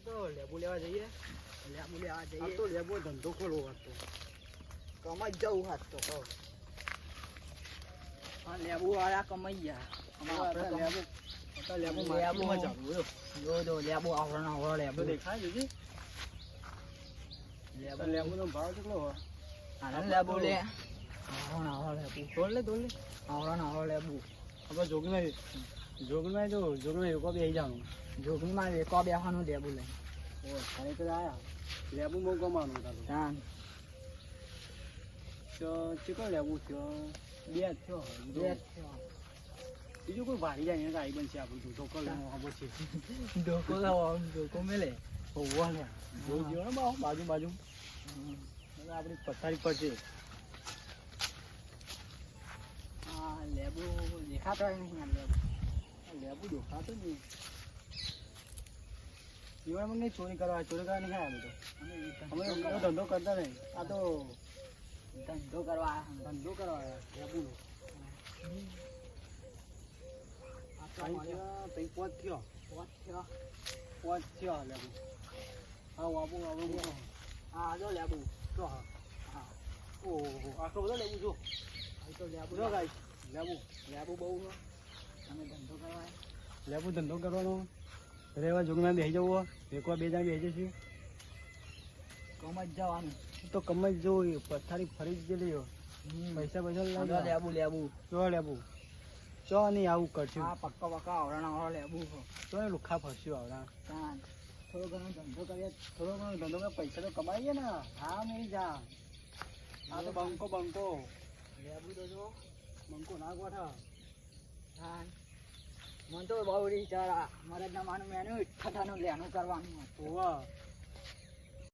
તો લેબુ લેવા જઈએ. લેબુ લેવા જઈએ. આ તો લેબુ ધંધો ખોલવો હતો. કમાઈ જવું હાથ તો કહો. હા લેબુ વાળા કમાઈ ગયા. લેબુ લેબુમાં જાવું જો લેબુ આવડો લેબુ દેખાય છે. લેબુનો ભાવ કેટલો હોય? આનંદ લેબુ લે આવડો લેબુ તોડ લે આવડો લેબુ. આપણે જોગમાં વેકો બેસી જવાનું. જોગણીમાં વેકો બેસવાનું લેબુ લે. ખરેખર આયા લેબુ બહુ કમાવાનું તારું. ચાલ ચીકણ લેબુ થયો બે થયો. બીજું કોઈ ભારી જાય ને ગાડી બનશે આપણું ધોકો લેવો પછી ધોકો મેલે હોવા લે જોઈ ગયો ને બાજુ આપણી પથારી પર છે. હા લેબુ દેખાતો નહીં લેબુ દેખાતો નહીં. જીવનમાં નહીં ચોરી કરવા નહીં ખાય અમે ધંધો કરતા નહીં. આ તો ધંધો કરવા લેબુનો પોચ થયો લેબુ. હા આવું હા જો લેબુ તો હા ઓહો આટલો બધો લેબુ જો. તો લેબુ જો ગાઈસ લેબુ બહુ તમે ધંધો કરવા લેબુ ધંધો કરવાનો. રેવા જોગમાં બેસી જવું વેકવા બે જણા બેસી જશે કમ જ જવાનું. તો કમાઈ જવું પથારી ફરી જ ગયેલી પૈસા લેબુ ચો નહીં આવું કરશું. હા પક્કા આવડો લેબુ તો લુખા ફરશું આવડા. થોડો ઘણો ધંધો કરીએ. પૈસા તો કમાઈએ ને. હા મેં જા આ તો બંકો લેબુ તો જો બંકો ના ગોઠા. હા મને તો બહુ વિચાર મરદ ના માનું મેનું ઠઠાનું લેનું કરવાનું. હોવા